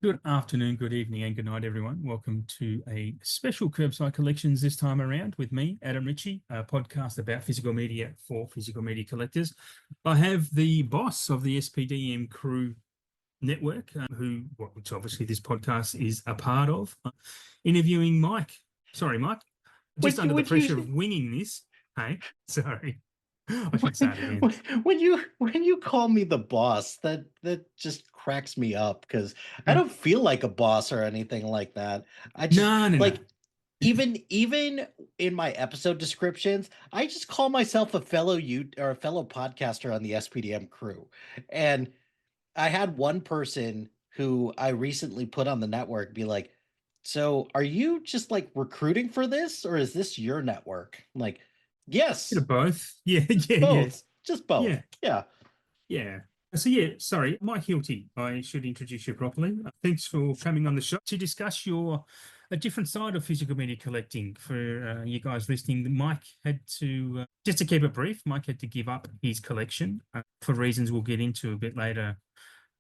Good afternoon, good evening, and good night, everyone. Welcome to a special KerbSide Collections this time around with me, Adam Ritchie, a podcast about physical media for physical media collectors. I have the boss of the SPDM Crew Network, which obviously this podcast is a part of, interviewing Mike. Sorry, Mike, just under the pressure of winging this. Hey, sorry. I should start again. When you call me the boss, that just cracks me up because I don't feel like a boss or anything like that. I just No. even in my episode descriptions, I just call myself a fellow podcaster on the SPDM crew. And I had one person who I recently put on the network be like, "So are you just like recruiting for this, or is this your network?" I'm like, yes. Both. Yeah. Just both. Yeah. So sorry, Mike Hilty. I should introduce you properly. Thanks for coming on the show to discuss a different side of physical media collecting. For you guys listening, Mike had to, just to keep it brief, Mike had to give up his collection for reasons we'll get into a bit later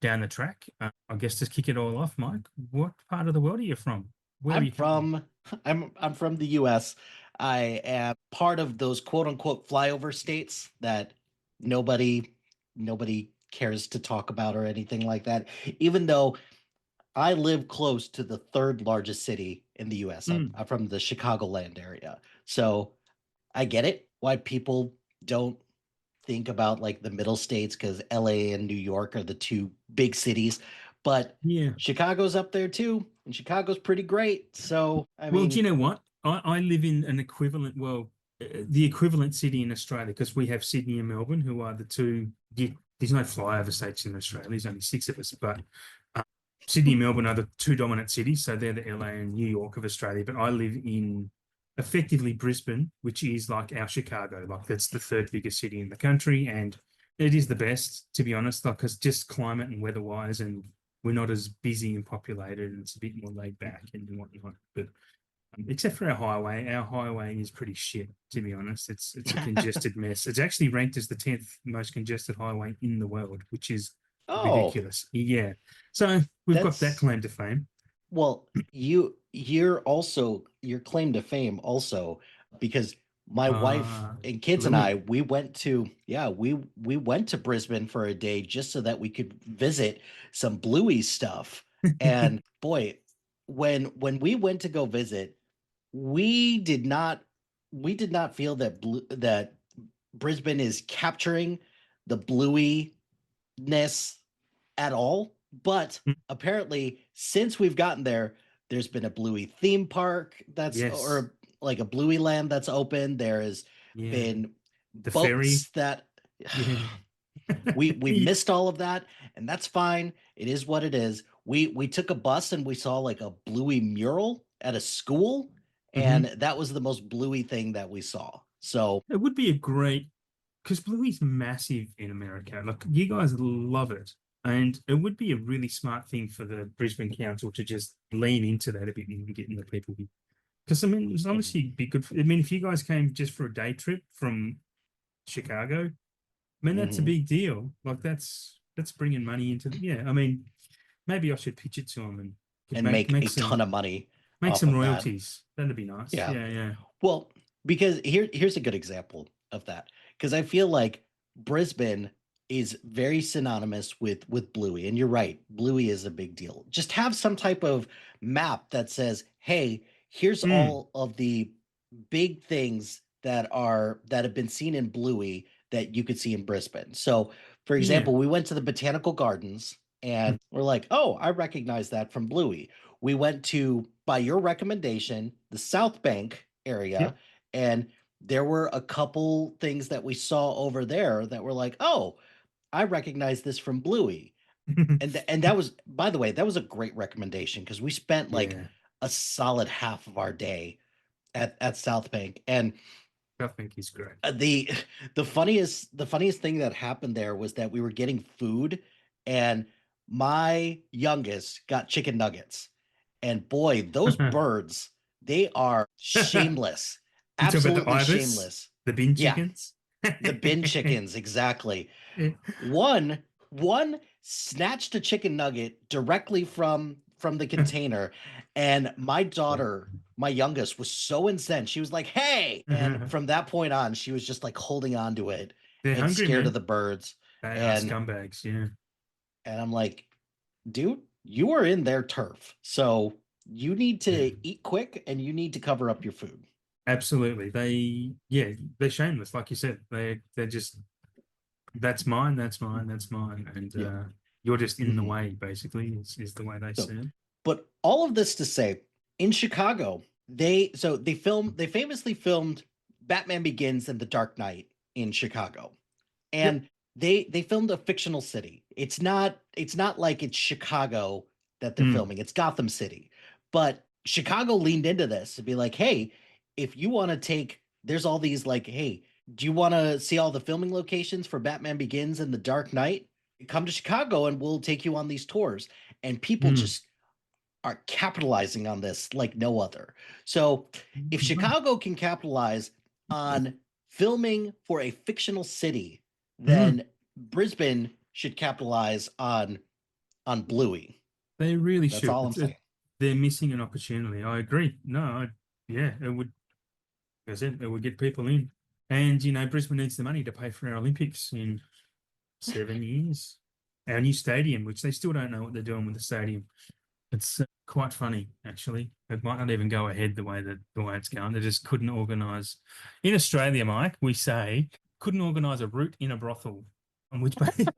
down the track. I guess to kick it all off, Mike, what part of the world are you from? I'm from the US. I am part of those quote unquote flyover states that nobody cares to talk about or anything like that. Even though I live close to the third largest city in the US. I'm from the Chicagoland area. So I get it why people don't think about like the middle states, because LA and New York are the two big cities. But Chicago's up there too, and Chicago's pretty great. So I mean, do you know what? I live in an equivalent, the equivalent city in Australia, because we have Sydney and Melbourne, who are the two. There's no flyover states in Australia. There's only 6 of us, but Sydney and Melbourne are the two dominant cities. So they're the LA and New York of Australia. But I live in effectively Brisbane, which is like our Chicago. Like that's the third biggest city in the country, and it is the best, to be honest. Like, because just climate and weather-wise, and we're not as busy and populated, and it's a bit more laid back and whatnot. But except for our highway is pretty shit, to be honest. It's a congested mess. It's actually ranked as the 10th most congested highway in the world, which is ridiculous. Yeah. So we've got that claim to fame. Well, you're also your claim to fame also, because my wife and kids and I, we went to Brisbane for a day just so that we could visit some Bluey stuff. And boy, when we went to go visit, we did not feel that Brisbane is capturing the Bluey-ness at all. But apparently, since we've gotten there, there's been a Bluey theme park or like a Bluey land that's open. There has been the boats ferry that we missed all of that, and that's fine. It is what it is. We took a bus and we saw like a Bluey mural at a school, and that was the most Bluey thing that we saw. So it would be a great, because Bluey's massive in America. Like, you guys love it. And it would be a really smart thing for the Brisbane Council to just lean into that a bit and getting the people. Because, I mean, it's honestly be good. I mean, if you guys came just for a day trip from Chicago, I mean, that's a big deal. Like, that's bringing money into I mean, maybe I should pitch it to them and make a ton of money. Make some royalties. That'd be nice. Yeah. Well, because here's a good example of that. Because I feel like Brisbane is very synonymous with Bluey, and you're right, Bluey is a big deal. Just have some type of map that says, hey, here's all of the big things that have been seen in Bluey that you could see in Brisbane. So for example, we went to the botanical gardens and we're like, oh, I recognize that from Bluey. We went to, by your recommendation, the South Bank area, and there were a couple things that we saw over there that were like, oh, I recognize this from Bluey. and that was, by the way, that was a great recommendation, because we spent like a solid half of our day at South Bank. And South Bank is great. The funniest thing that happened there was that we were getting food, and my youngest got chicken nuggets. And boy, those birds, they are shameless. Absolutely shameless. The bin chickens? The bin chickens, exactly. One snatched a chicken nugget directly from from the container, and my daughter, my youngest, was so incensed. She was like, "Hey!" And from that point on, she was just like holding on to it They're and hungry, scared of man. the birds. They are And scumbags. Yeah, I'm like, dude, you are in their turf, so you need yeah, to eat quick and you need to cover up your food. absolutely. They're shameless, like you said. They're just that's mine, that's mine, that's mine, and Yeah. you're just in the Mhm. way. Basically, is the way they So, see it. but all of this to say, in Chicago, they famously filmed Batman Begins and The Dark Knight in Chicago. Yep. And they filmed a fictional city. It's not like it's Chicago that they're Mm, filming. It's Gotham City. But Chicago leaned into this to be like, "Hey, if you want to take there's all these like, hey, do you want to see all the filming locations for Batman Begins and The Dark Knight? Come to Chicago and we'll take you on these tours." And people mm. just are capitalizing on this like no other. So, if Chicago can capitalize on filming for a fictional city, Mm. then Brisbane should capitalize on Bluey. They really That's should. all I'm saying. They're missing an opportunity. I agree. No, yeah, it would. As I said, it would get people in, and Brisbane needs the money to pay for our Olympics in 7 years. Our new stadium, which they still don't know what they're doing with the stadium. It's quite funny, actually. It might not even go ahead the way it's going. They just couldn't organise. In Australia, Mike, we say couldn't organise a route in a brothel. On which,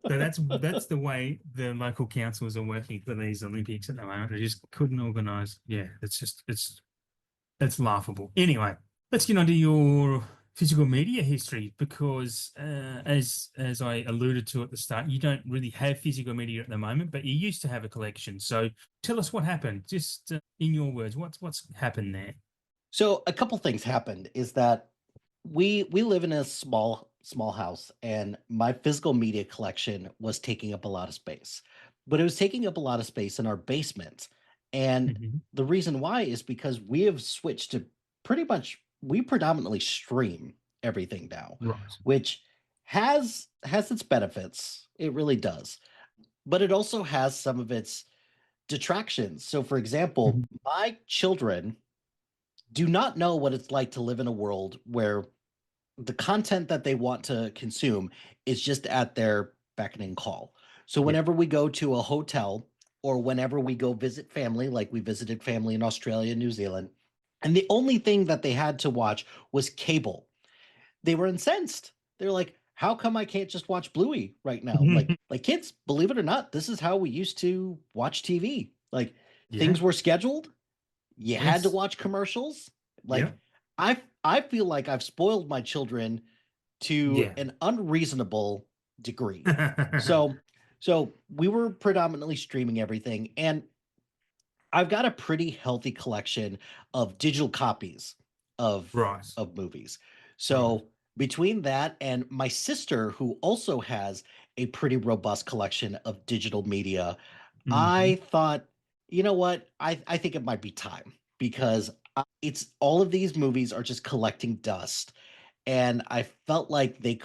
so that's the way the local councils are working for these Olympics at the moment. They just couldn't organise. Yeah, it's laughable. Anyway, let's get on to your physical media history because, as I alluded to at the start, you don't really have physical media at the moment, but you used to have a collection. So tell us what happened. Just in your words, what's happened there? So, a couple things happened is that we live in a small house, and my physical media collection was taking up a lot of space. But it was taking up a lot of space in our basement. And Mhm. the reason why is because we have switched to pretty much we predominantly stream everything now, Right. which has its benefits. It really does. But it also has some of its detractions. So for example, Mhm. my children do not know what it's like to live in a world where the content that they want to consume is just at their beckoning call. So Yeah. whenever we go to a hotel or whenever we go visit family, like we visited family in Australia and New Zealand, and the only thing that they had to watch was cable, they were incensed. They're like, "How come I can't just watch Bluey right now?" Like kids, believe it or not, this is how we used to watch TV. Like Yeah. things were scheduled, you had to Yes. watch commercials. Yeah. Like I feel like I've spoiled my children to Yeah. an unreasonable degree. So so we were predominantly streaming everything, and I've got a pretty healthy collection of digital copies Right. of movies. Right. So between that and my sister, who also has a pretty robust collection of digital media, Hmm. I thought, you know what? I think it might be time because it's all of these movies are just collecting dust, and I felt like they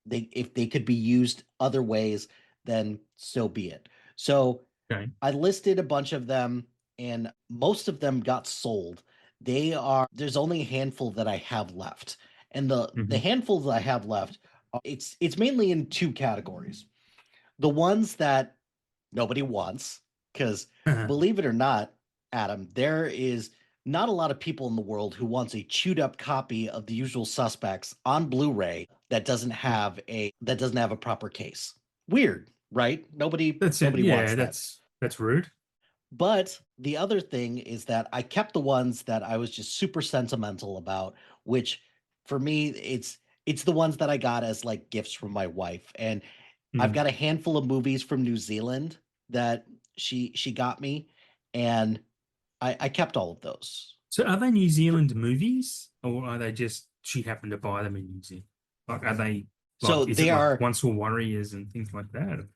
if they could be used other ways, then so be it. So Okay. I listed a bunch of them and most of them got sold. There's only a handful that I have left. And the Hmm. handful that I have left, it's mainly in two categories. The ones that nobody wants, because believe it or not, Adam, there is not a lot of people in the world who wants a chewed up copy of The Usual Suspects on Blu-ray that doesn't have a proper case. Weird, right? That's it. Nobody Yeah, wants that. that's rude. But the other thing is that I kept the ones that I was just super sentimental about, which for me it's the ones that I got as like gifts from my wife. And I've Mm. got a handful of movies from New Zealand that she got me, and I kept all of those. So are they New Zealand movies, or are they just she happened to buy them in New Zealand? Like, are they So is it they like are Once Were Warriors and things like that?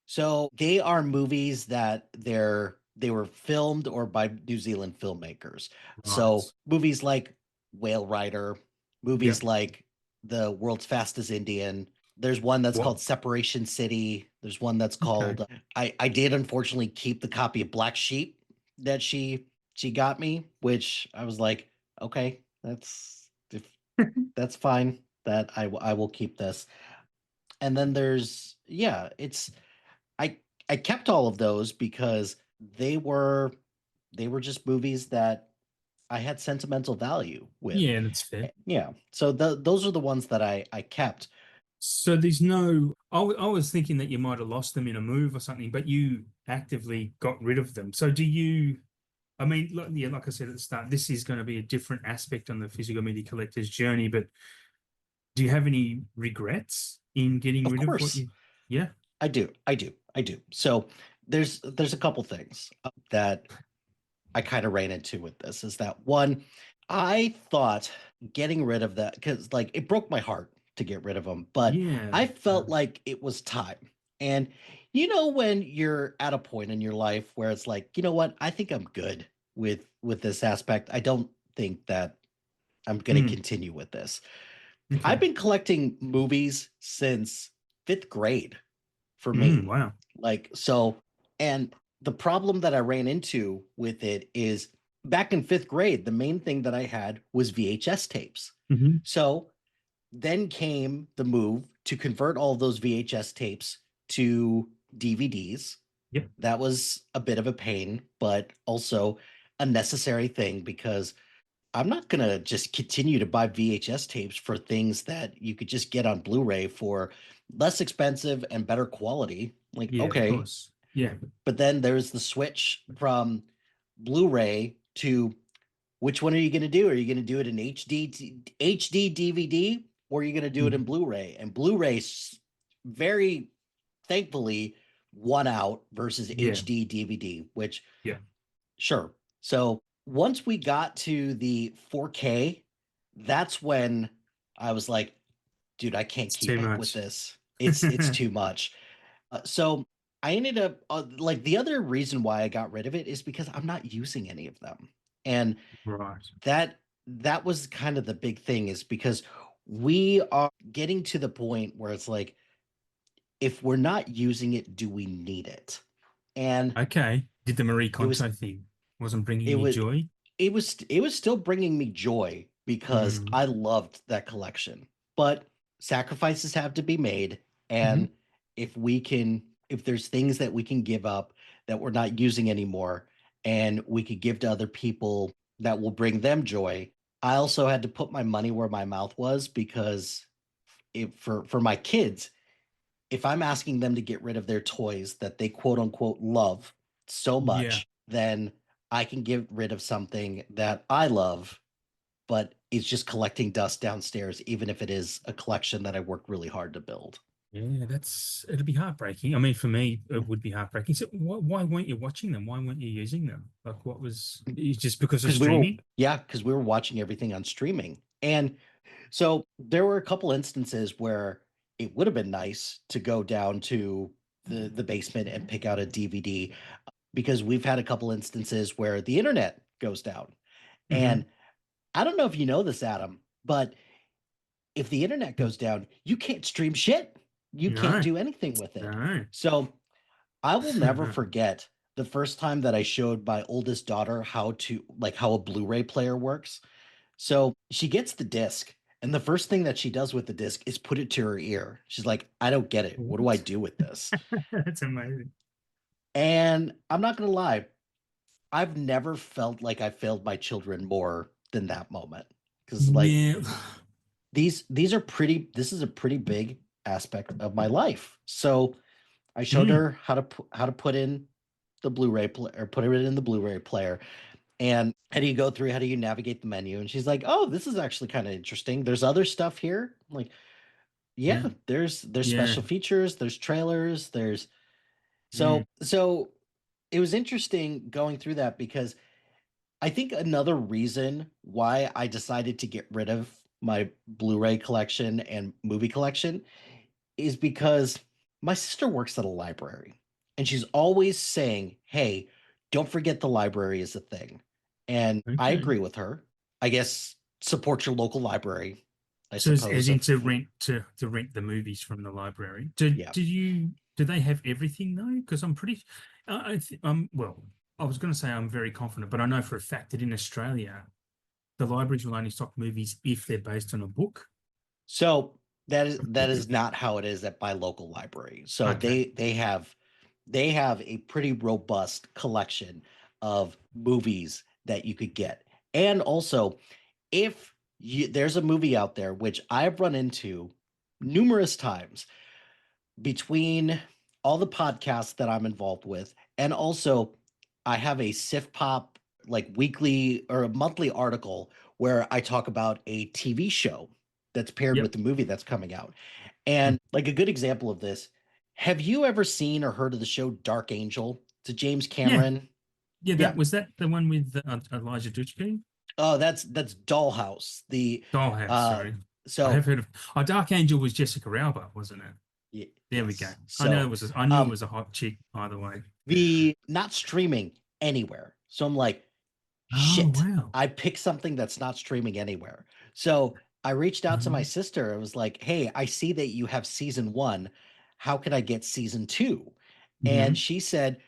so they are movies that they were filmed or by New Zealand filmmakers. So Right. movies like Whale Rider, Yeah. movies like The World's Fastest Indian, There's one that's What? called Separation City. There's one that's Okay. called I did unfortunately keep the copy of Black Sheep that she got me, which I was like, okay, that's fine. That I will keep this. And then there's yeah, it's I I kept all of those because they were they were just movies that I had sentimental value with. Yeah, that's fair. Yeah. So those are the ones that I kept. So there's no, I was thinking that you might have lost them in a move or something, but you actively got rid of them. So do you, I mean, yeah, like I said at the start, this is going to be a different aspect on the physical media collector's journey, but do you have any regrets in getting Of rid of what course, you, yeah? I do. I do. I do. So there's a couple things that I kind of ran into with this is that one, I thought getting rid of that because like it broke my heart to get rid of them, but Yeah, I that felt does. like it was time. And you know when you're at a point in your life where it's like, you know what, I think I'm good with this aspect. I don't think that I'm going to Mm, continue with this. I've okay. been collecting movies since 5th grade for Mm, me. wow. Like, so, and the problem that I ran into with it is back in 5th grade, the main thing that I had was VHS tapes. Hmm. So then came the move to convert all of those VHS tapes to DVDs. Yep. That was a bit of a pain, but also a necessary thing because I'm not going to just continue to buy VHS tapes for things that you could just get on Blu-ray for less expensive and better quality. Like, Yeah, of okay, course. Yeah. but then there's the switch from Blu-ray to which one are you going to do? Are you going to do it in HD DVD or are you going to do it in Mhm. Blu-ray? And Blu-ray very thankfully won out versus Yeah. HD DVD, which Yeah. sure. So once we got to the 4K, that's when I was like, dude, I can't It's too keep up with much. this. It's too much. So I ended up like the other reason why I got rid of it is because I'm not using any of them. And Right. that was kind of the big thing is because we are getting to the point where it's like if we're not using it, do we need it? And Okay. Did the Marie it was Konto thing wasn't bringing it you was joy? it was still bringing me joy because Mm. I loved that collection. But sacrifices have to be made, Hmm. and if there's things that we can give up that we're not using anymore and we could give to other people that will bring them joy. I also had to put my money where my mouth was because for my kids, if I'm asking them to get rid of their toys that they quote unquote love so Yeah. much, then I can get rid of something that I love, but it's just collecting dust downstairs, even if it is a collection that I worked really hard to build. Yeah, it'll be heartbreaking. I mean, for me, Yeah. it would be heartbreaking. So why weren't you watching them? Why weren't you using them? Like, it's just because of Because we were, streaming? yeah, because we were watching everything on streaming. And so there were a couple instances where it would have been nice to go down to the basement and pick out a DVD because we've had a couple instances where the internet goes down. Hmm. And I don't know if you know this, Adam, but if the internet goes down, you can't stream shit. You can't No, do anything with it. no. So I will never forget the first time that I showed my oldest daughter how a Blu-ray player works. So she gets the disc, and the first thing that she does with the disc is put it to her ear. She's like, I don't get it. What do I What? do with this? That's amazing. And I'm not gonna lie, I've never felt like I failed my children more than that moment. Because like Yeah. these are pretty this is a pretty big aspect of my life. So I showed Mm. her how to put in the Blu-ray or put it in the Blu-ray player and how do you go through how do you navigate the menu and she's like, "Oh, this is actually kind of interesting. There's other stuff here." I'm like, Yeah. "Yeah, there's Yeah. special features, there's trailers, there's Mm. so it was interesting going through that because I think another reason why I decided to get rid of my Blu-ray collection and movie collection is because my sister works at a library and she's always saying, "Hey, don't forget the library is a thing." And I Okay. agree with her. I guess support your local library. I So as suppose, in of to rent the movies from the library. yeah. Do they have everything though? Because I'm pretty well, I was going to say I'm very confident, but I know for a fact that in Australia the libraries will only stock movies if they're based on a book. So that is not how it is at my local library. So Okay. they have a pretty robust collection of movies that you could get. And also, if there's a movie out there which I've run into numerous times between all the podcasts that I'm involved with, and also I have a SIF Pop like weekly or a monthly article where I talk about a TV show that's paired Yep. with the movie that's coming out. And like a good example of this, have you ever seen or heard of the show Dark Angel? It's a James Yeah. Cameron. Yeah, Yeah. that was that the one with Elijah Dushku? Oh, that's Dollhouse. The Dollhouse, uh sorry. I so have heard of Dark Angel was Jessica Alba, wasn't it? There we go. yes. I knew it was a hot chick either way. The not streaming anywhere. So I'm like, Oh shit, wow. I picked something that's not streaming anywhere. So I reached out to my Um, sister. I was like, hey, I see that you have season one. How can I get season two? And mhm. she said,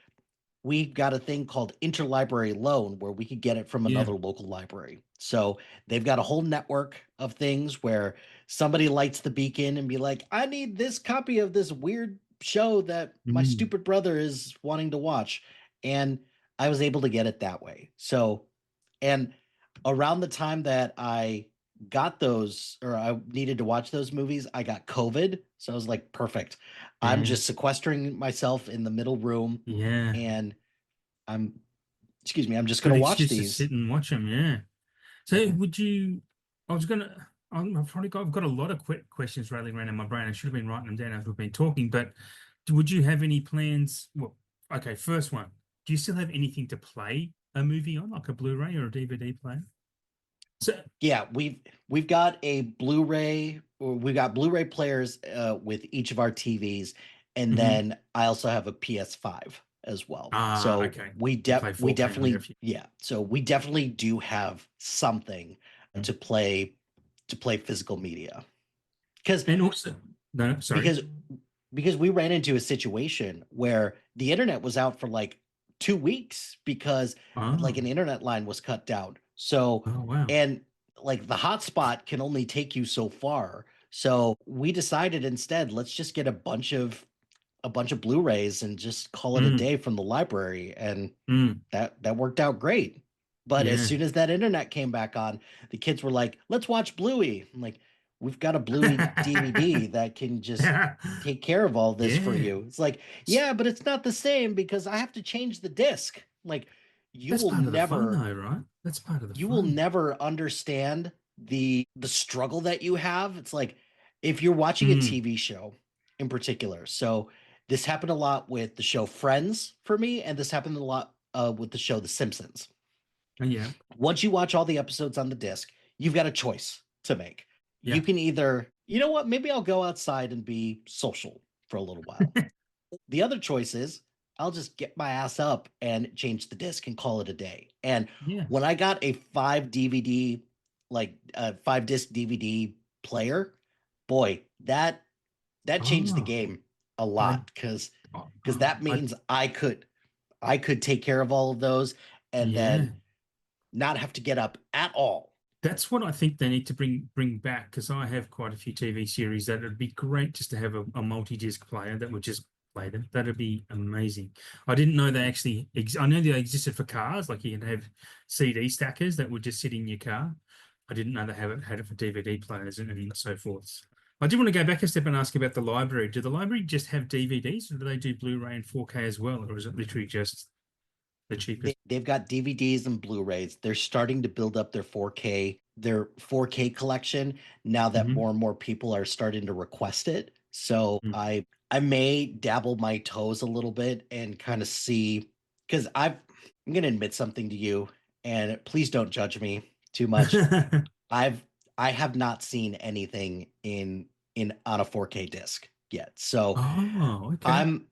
we've got a thing called interlibrary loan where we could get it from Yeah. another local library. So they've got a whole network of things where somebody lights the beacon and be like, I need this copy of this weird show that my Mm. stupid brother is wanting to watch. And I was able to get it that way. So, and around the time that I got those or I needed to watch those movies, I got COVID. So I was like, perfect. I'm Yeah. just sequestering myself in the middle room Yeah. and I'm excuse me, I'm just Good gonna watch excuse to these. sit and watch them. Yeah. So Mhm. would you? I was gonna. I've got a lot of quick questions rattling around in my brain. I should have been writing them down as we've been talking. But would you have any plans? Well, okay. First one. Do you still have anything to play a movie on, like a Blu-ray or a DVD player? So, Yeah, we've got a Blu-ray, or we've got Blu-ray players with each of our TVs, and mhm. then I also have a PS5 as well. So Okay. we You play we 4K on there definitely if you. yeah, so we definitely do have something Mm. to play physical media. Because And also, no, sorry. because because we ran into a situation where the internet was out for like 2 weeks because like an Oh, internet line was cut down. So oh wow. and like the hotspot can only take you so far. So we decided instead, let's just get a bunch of Blu-rays and just call it a Mm, day from the library. And mm, that worked out great. But as yeah. soon as that internet came back on, the kids were like, "Let's watch Bluey." I'm like, "We've got a Bluey DVD that can just Yeah. take care of all this for Yeah. you." It's like, "Yeah, but it's not the same because I have to change the disc." Like, you That's will part of the fun never though, right? That's part of the you will fun. never understand the struggle that you have. It's like if you're watching a Mm, TV show in particular. So this happened a lot with the show Friends for me, and this happened a lot with the show The Simpsons. yeah. Once you watch all the episodes on the disc, you've got a choice to make. You Yeah. can either, you know what, maybe I'll go outside and be social for a little while. The other choice is I'll just get my ass up and change the disc and call it a day. And Yeah. when I got a 5 DVD, like a 5 disc DVD player, boy, that changed the Oh, game a I, lot because oh, that means I could take care of all of those and yeah. then not have to get up at all. That's what I think they need to bring back because I have quite a few TV series that would be great just to have a multi-disc player that would just play them. That'd be amazing. I didn't know they actually I know they existed for cars, like you can have CD stackers that would just sit in your car. I didn't know they had it for DVD players and so forth. I did want to go back a step and ask about the library. Do the library just have DVDs or do they do Blu-ray and 4K as well? Or is it literally just the cheapest? They've got DVDs and Blu-rays. They're starting to build up their 4K collection now that Hmm. more and more people are starting to request it. So I may dabble my toes a little bit and kind of see because I'm gonna admit something to you, and please don't judge me too much. I've I have not seen anything in on a 4K disc yet. So Oh, okay. I'm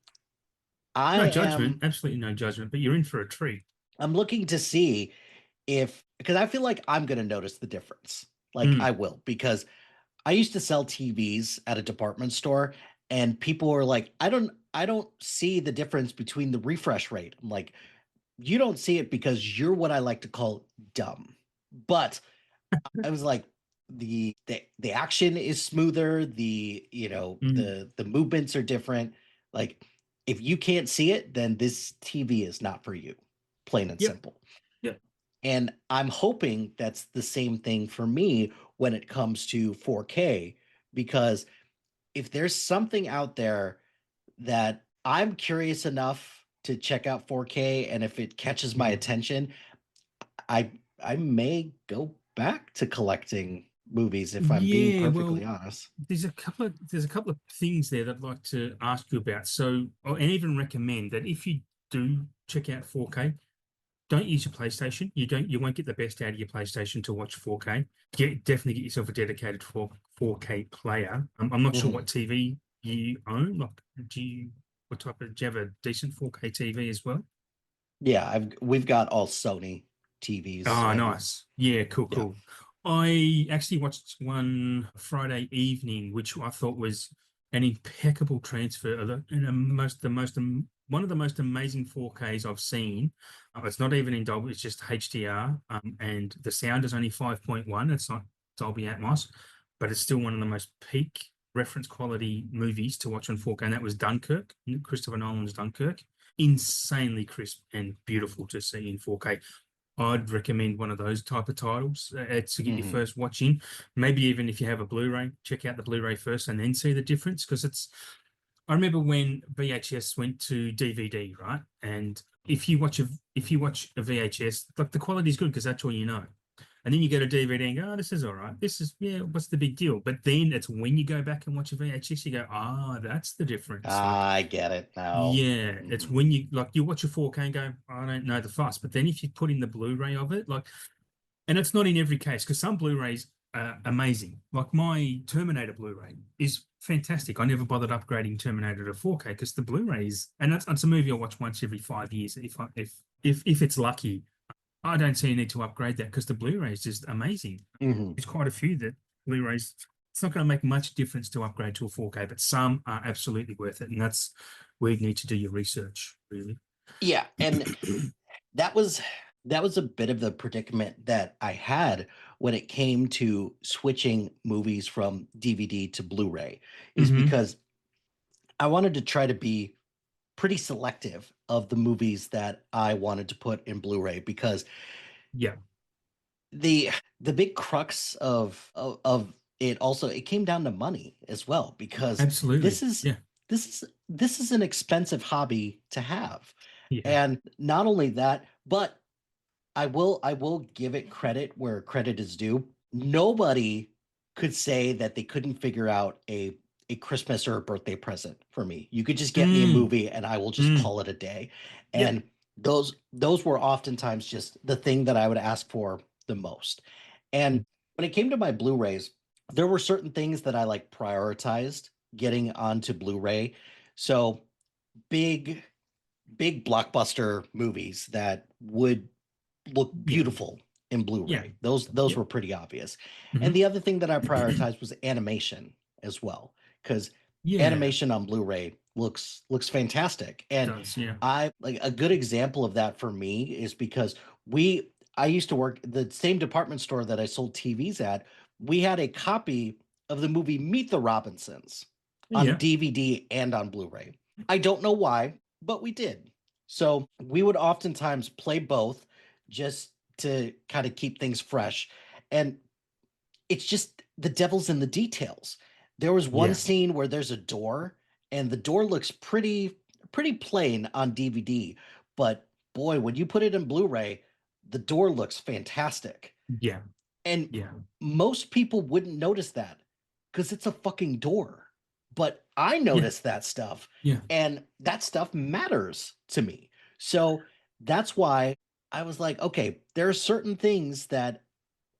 I No judgment, am absolutely no judgment, but you're in for a treat. I'm looking to see if because I feel like I'm going to notice the difference. Like Mm, I will because I used to sell TVs at a department store, and people were like, I don't see the difference between the refresh rate. I'm like, you don't see it because you're what I like to call dumb. But I was like, the action is smoother, Mm. the movements are different. Like, if you can't see it, then this TV is not for you, plain and Yep. simple. Yep. And I'm hoping that's the same thing for me when it comes to 4K, because if there's something out there that I'm curious enough to check out 4K, and if it catches my Yeah. attention, I may go back to collecting movies if I'm being Yeah. perfectly Well, honest. there's a couple of things there that I'd like to ask you about. So, and even recommend that if you do check out 4K, don't use your PlayStation. You won't get the best out of your PlayStation to watch 4K. Definitely get yourself a dedicated 4K player. I'm not sure Mhm. what TV you own. Like, do you have a decent 4K TV as well? Yeah, we've got all Sony TVs, Oh, and nice. Yeah, cool, yeah. cool. I actually watched one Friday evening, which I thought was an impeccable transfer of one of the most amazing 4Ks I've seen. It's not even in Dolby, it's just HDR, and the sound is only 5.1. It's not Dolby Atmos, but it's still one of the most peak reference quality movies to watch on 4K, and that was Dunkirk, Christopher Nolan's Dunkirk. Insanely crisp and beautiful to see in 4K. I'd recommend one of those type of titles to get your Mhm. first watch in. Maybe even if you have a Blu-ray, check out the Blu-ray first and then see the difference because it's. I remember when VHS went to DVD, right? And if you watch a VHS, like the quality is good because that's all you know. And then you go to DVD and go, oh, this is all right. This is, yeah, what's the big deal? But then it's when you go back and watch a VHS, you go, ah, that's the difference. Like, I get it now. yeah, it's Mhm. when you watch a 4K and go, I don't know the fuss. But then if you put in the Blu-ray of it, like, and it's not in every case because some Blu-rays are amazing. Like my Terminator Blu-ray is fantastic. I never bothered upgrading Terminator to 4K because the Blu-rays, and that's a movie I watch once every 5 years if it's lucky. I don't see a need to upgrade that because the Blu-ray is just amazing. Mhm. There's quite a few that Blu-rays. It's not going to make much difference to upgrade to a 4K, but some are absolutely worth it, and that's where you need to do your research, really. Yeah, and that was that was a bit of the predicament that I had when it came to switching movies from DVD to Blu-ray, is Hmm. because I wanted to try to be pretty selective of the movies that I wanted to put in Blu-ray, because Yeah, the the big crux of it, also it came down to money as well, because this absolutely. is Yeah, this is an expensive hobby to have. yeah, And not only that, but I will give it credit where credit is due. Nobody could say that they couldn't figure out a Christmas or a birthday present for me. You could just get me a mm, movie and I will just mm, call it a day. yep, And those were oftentimes just the thing that I would ask for the most. And when it came to my Blu-rays, there were certain things that I like prioritized getting onto Blu-ray. So big big blockbuster movies that would look yeah, beautiful in yeah, Blu-ray. Those yep, were pretty obvious. And hmm the other thing that I prioritized was animation as well, because yeah, animation on Blu-ray looks fantastic. And does, yeah, I like a good example of that for me is because we I used to work the same department store that I sold TVs at. We had a copy of the movie Meet the Robinsons on yeah, DVD and on Blu-ray. I don't know why, but we did. So we would oftentimes play both just to kind of keep things fresh. And it's just the devil's in the details. There was one yeah, scene where there's a door, and the door looks pretty plain on DVD, but boy, when you put it in Blu-ray, the door looks fantastic. yeah, And yeah, most people wouldn't notice that because it's a fucking door. But I yeah, notice that stuff, yeah, and that stuff matters to me. So that's why I was like, okay, there are certain things that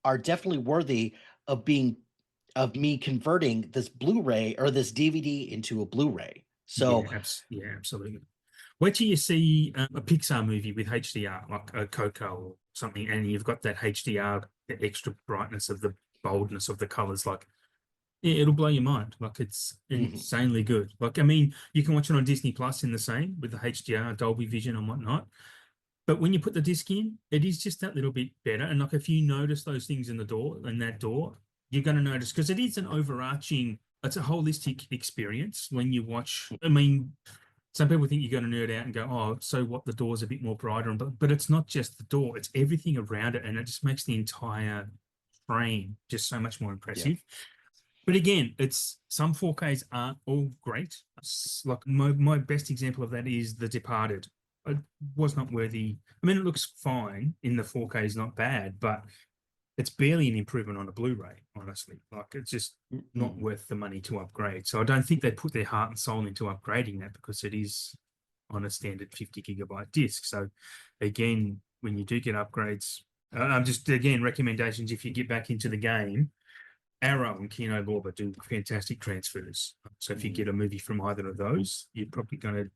are definitely worthy of being of me converting this Blu-ray or this DVD into a Blu-ray. So yeah, absolutely. Wait till you see a Pixar movie with HDR, like a Coco or something, and you've got that HDR, the extra brightness of the boldness of the colors. Like It'll blow your mind. Like it's Mhm. insanely good. Like, I mean, you can watch it on Disney Plus in the same with the HDR, Dolby Vision and whatnot. But when you put the disc in, it is just that little bit better. And like if you notice those things in the door, in that door, you're going to notice because it is an overarching, it's a holistic experience when you watch. I mean, some people think you're going to nerd out and go, oh, so what? The door's a bit more brighter, but it's not just the door; it's everything around it, and it just makes the entire frame just so much more Yeah. impressive. But again, it's some 4Ks aren't all great. Like my best example of that is The Departed. It was not worthy. I mean, it looks fine in the 4K is not bad, but it's barely an improvement on a Blu-ray, honestly. Like it's just not Mhm. worth the money to upgrade. So I don't think they put their heart and soul into upgrading that because it is on a standard 50 gigabyte disc. So again, when you do get upgrades, I'm just again recommendations if you get back into the game. Arrow and Kino Lorber do fantastic transfers. So if you Mhm. get a movie from either of those, you're probably going to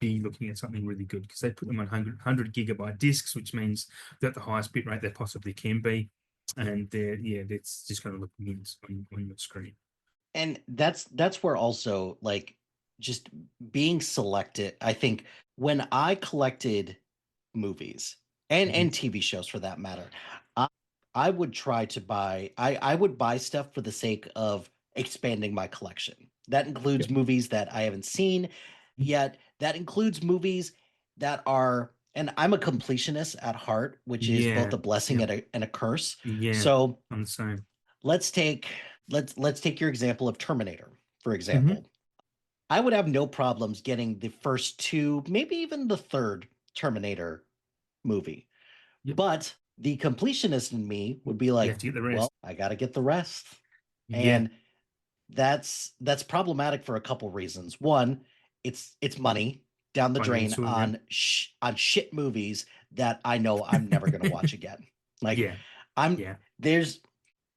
be looking at something really good because they put them on 100 gigabyte discs, which means that the highest bit rate they possibly can be. And it's just going to look mint on your screen. And that's where also like just being selected. I think when I collected movies and TV shows for that matter, I, I would try to buy I would buy stuff for the sake of expanding my collection. That includes Yep. movies that I haven't seen yet. That includes movies that are, and I'm a completionist at heart, which is both Yeah. a blessing Yeah. and a curse. Yeah. So I'm the same. let's take let's take your example of Terminator, for Mm-hmm. example. I would have no problems getting the first two, maybe even the third Terminator movie. Yep. But the completionist in me would be You like, have to get the well, rest. I got to get the rest. Yeah. And that's problematic for a couple reasons. One, it's money down the drain Financial. Yep. on shit movies that I know I'm never going to watch again. Like Yeah. I'm Yeah. there's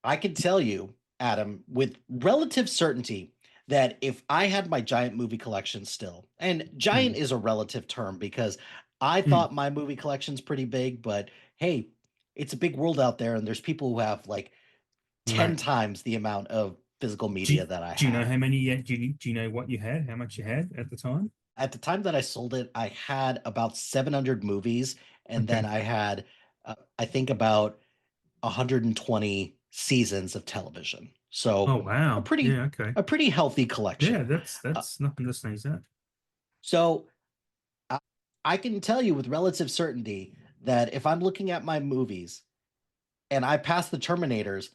I can tell you, Adam, with relative certainty that if I had my giant movie collection still, and giant Mm. is a relative term because I Mm. thought my movie collection's pretty big, but hey, it's a big world out there, and there's people who have like 10 Right. times the amount of physical Do media you, that I do you know have. how many yet? Do you know what you had? How much you had at the time? At the time that I sold it, I had about 700 movies, and then Okay. I had, I think, about 120 seasons of television. So Oh a wow. pretty Yeah, okay. a pretty healthy Yeah, collection. Uh, that's nothing to sneeze at. so I, I can tell you with relative certainty that if I'm looking at my movies and I pass the Terminators,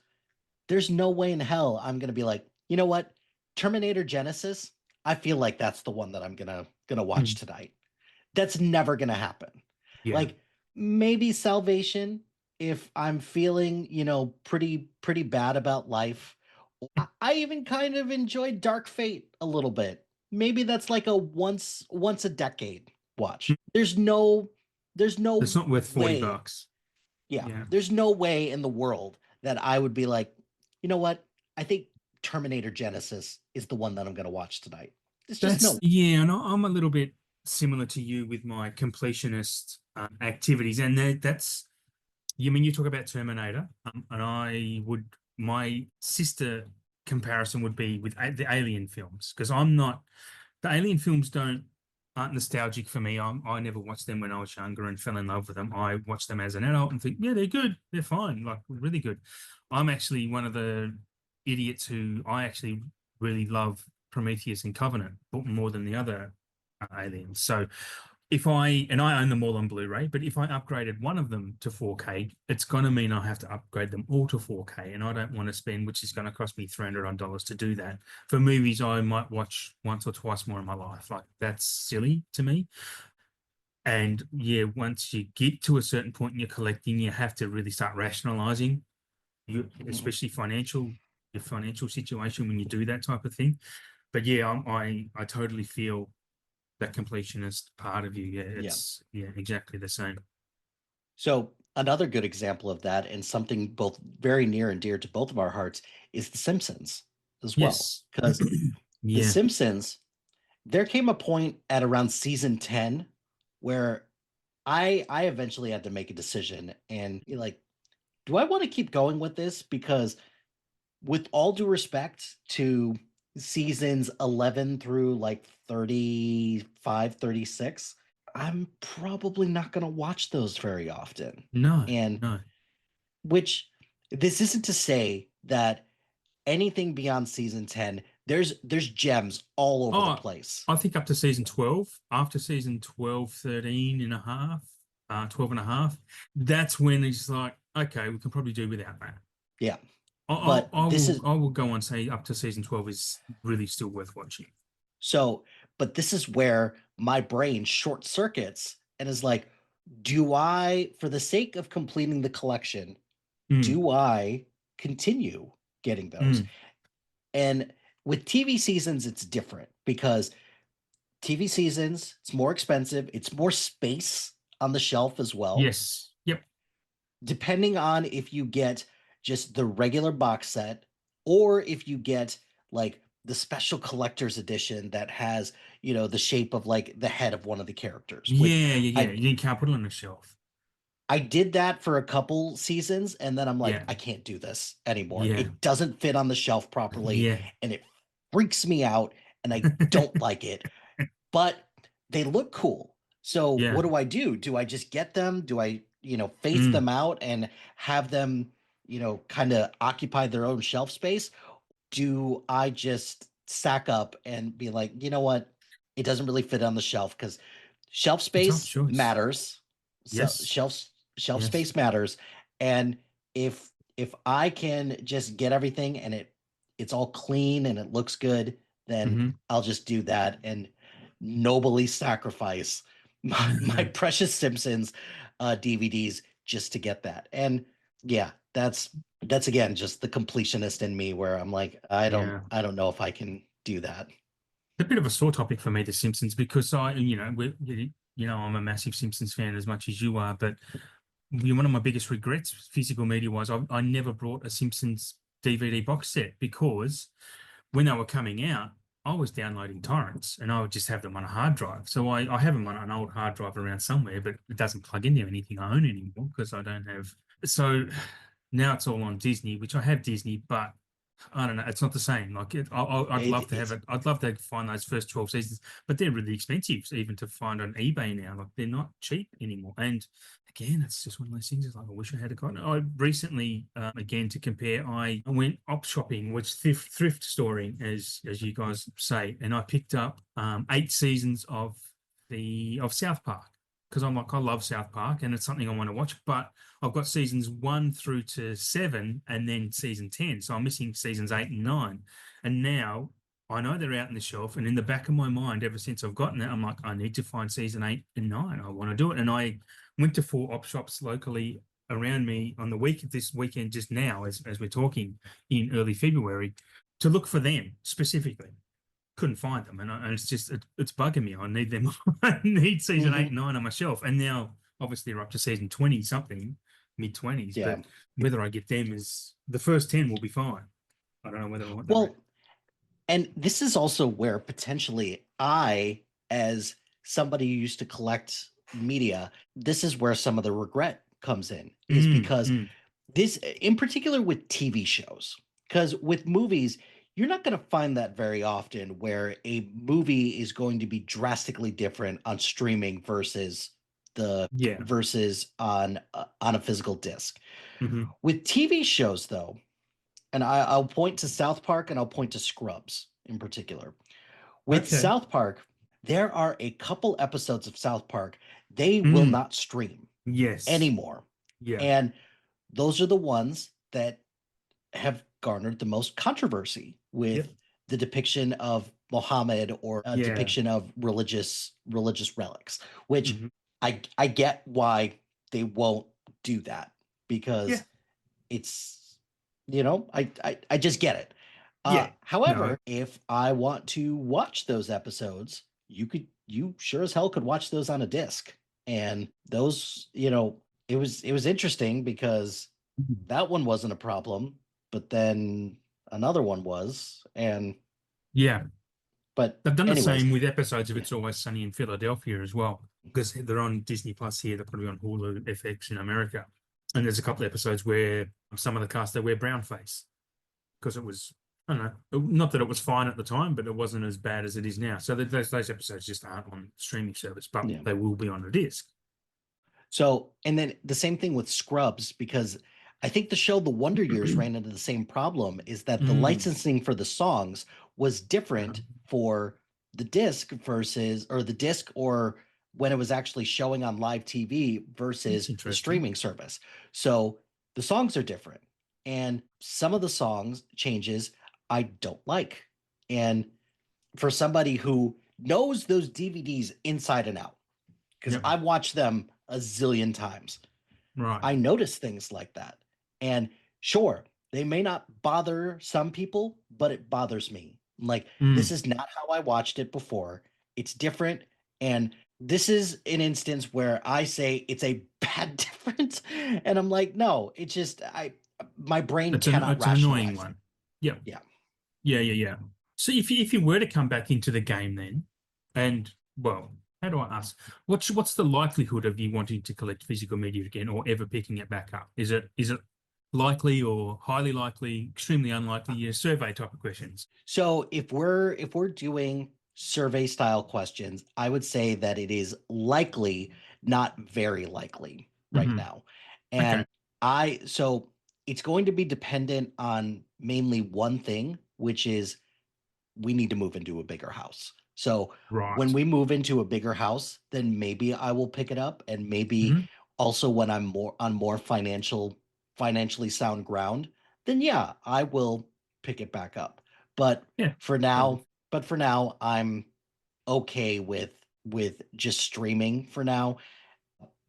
there's no way in hell I'm gonna be like, you know what, Terminator Genesis. I feel like that's the one that I'm gonna watch Mm. tonight. That's never gonna happen. Yeah. Like maybe Salvation if I'm feeling, pretty bad about life. I even kind of enjoyed Dark Fate a little bit. Maybe that's like a once a decade watch. There's It's no not worth 40 way. bucks. Yeah, Yeah. there's no way in the world that I would be like, you know what? I think Terminator Genesis is the one that I'm going to watch tonight. It's just That's no. yeah, and I'm a little bit similar to you with my completionist activities, and that's you mean you talk about Terminator, and I would my sister comparison would be with the Alien films because I'm not the Alien films don't aren't nostalgic for me. I never watched them when I was younger and fell in love with them. I watched them as an adult and think, yeah, they're good, they're fine, like really good. I'm actually one of the idiots who I actually really love Prometheus and Covenant more than the other aliens. So if I own them all on Blu-ray, but if I upgraded one of them to 4K, it's gonna mean I have to upgrade them all to 4K, and I don't want to spend, which is going to cost me $300 to do that for movies I might watch once or twice more in my life. Like that's silly to me. And yeah, once you get to a certain point in your collecting, you have to really start rationalizing, Mhm. especially your financial situation when you do that type of thing. But yeah, I totally feel that completionist part of you. Yeah, Yeah. it's exactly the same. So another good example of that, and something both very near and dear to both of our hearts, is The Simpsons as well. Yes. Because The Yeah. Simpsons, there came a point at around season 10 where I eventually had to make a decision and be like, do I want to keep going with this? Because with all due respect to seasons 11 through like 35, 36, I'm probably not going to watch those very often. No, And no. which this isn't to say that anything beyond season 10, there's gems all over the Oh, place. I think up to season 12, after season 12, 13 and a half, 12 and a half, that's when it's like, okay, we can probably do without that. Yeah. I, But I, I this will is I will go and say up to season 12 is really still worth watching. so, but this is where my brain short circuits and is like, do I, for the sake of completing the collection, Mm, do I continue getting those? mm. And with TV seasons, it's different because TV seasons, it's more expensive, it's more space on the shelf as well. Yes. Yep. Depending on if you get just the regular box set or if you get like the special collector's edition that has, the shape of like the head of one of the characters, which Yeah, yeah, yeah. I You can't put it on the shelf. I did that for a couple seasons and then I'm like, Yeah, I can't do this anymore. yeah, It doesn't fit on the shelf properly yeah. and it freaks me out and I don't like it. But they look cool. So Yeah. what do? Do I just get them? Do I, phase Mm, them out and have them, kind of occupy their own shelf space? Do I just sack up and be like, you know what? It doesn't really fit on the shelf because shelf it's a tough space choice. matters. So Yes, shelf yes. space matters. And if I can just get everything and it's all clean and it looks good, then Hmm. I'll just do that and nobly sacrifice my precious Simpsons DVDs just to get that. And yeah, that's again just the completionist in me where I'm like, Yeah. I don't know if I can do that. It's a bit of a sore topic for me, The Simpsons, because I'm a massive Simpsons fan as much as you are, but one of my biggest regrets, physical media wise, I never brought a Simpsons DVD box set because when they were coming out, I was downloading torrents and I would just have them on a hard drive. So I have them on an old hard drive around somewhere, but it doesn't plug into anything I own anymore because I don't have. So now it's all on Disney, which I have Disney, but I don't know. It's not the same. Like I'd love to have It's it. I'd love to find those first 12 seasons, but they're really expensive even to find on eBay now. Like they're not cheap anymore. And again, it's just one of those things. It's like I wish I had a gotten. I recently, again, to compare, I went op shopping, which thrift storing, as you guys say, and I picked up 8 seasons of South Park because I'm like I love South Park and it's something I want to watch, but I've got seasons 1 through to 7 and then season 10. So I'm missing seasons 8 and 9. And now I know they're out on the shelf. And in the back of my mind, ever since I've gotten it, I'm like, I need to find season 8 and 9. I want to do it. And I went to 4 op shops locally around me on this weekend, just now, as we're talking in early February, to look for them specifically. Couldn't find them. And it's bugging me. I need them. I need season 8 and 9 on my shelf. And now, obviously, we're up to season 20 something, mid-20s, yeah. but whether I get them is the first 10 will be fine. I don't know whether I want them. Well, and this is also where potentially I, as somebody who used to collect media, this is where some of the regret comes in, is because Mm. this, in particular with TV shows, because with movies, you're not going to find that very often where a movie is going to be drastically different on streaming Yeah. versus on a physical disc. Hmm. With TV shows, though, and I'll point to South Park and I'll point to Scrubs in particular. With Okay. South Park, there are a couple episodes of South Park they will Mm. not stream Yes. anymore. Yeah. And those are the ones that have garnered the most controversy with Yep. the depiction of Muhammad or a Yeah. depiction of religious relics, which Hmm. I get why they won't do that Yeah. because it's I just get it. Yeah. No. However, if I want to watch those episodes, you sure as hell could watch those on a disc. And those, it was interesting because that one wasn't a problem, but then another one was. And Yeah. but They've done the anyways, same with episodes of It's Always Sunny in Philadelphia as well, because they're on Disney Plus here. They're probably on Hulu FX in America. And there's a couple of episodes where some of the cast they wear brown face because it was, I don't know, not that it was fine at the time, but it wasn't as bad as it is now. So those episodes just aren't on streaming service, but Yeah. they will be on a disc. So, and then the same thing with Scrubs, because I think the show The Wonder Years ran into the same problem, is that the Mm. licensing for the songs was different for the disc versus, or the disc, or when it was actually showing on live TV That's versus the interesting. streaming service. So the songs are different. And some of the songs changes I don't like. And for somebody who knows those DVDs inside and out, because Yep. I've watched them a zillion times, Right. I notice things like that. And sure, they may not bother some people, but it bothers me. Like, this Mm. is not how I watched it before. It's different. And this is an instance where I say it's a bad difference. And I'm like, no, it's just my brain cannot It's an annoying rationalize it. one. Yeah. Yeah. Yeah. So if you were to come back into the game then, and well, how do I ask? What's the likelihood of you wanting to collect physical media again or ever picking it back up? Is it likely or highly likely, extremely unlikely? Yeah, survey type of questions. So if we're doing survey style questions, I would say that it is likely, not very likely right Hmm. now. Okay. And so it's going to be dependent on mainly one thing, which is we need to move into a bigger house. So when Right. we move into a bigger house, then maybe I will pick it up, and maybe Hmm. also when I'm more financially sound ground, then yeah, I will pick it back up. But Yeah. for Fair enough. now, I'm okay with just streaming for now.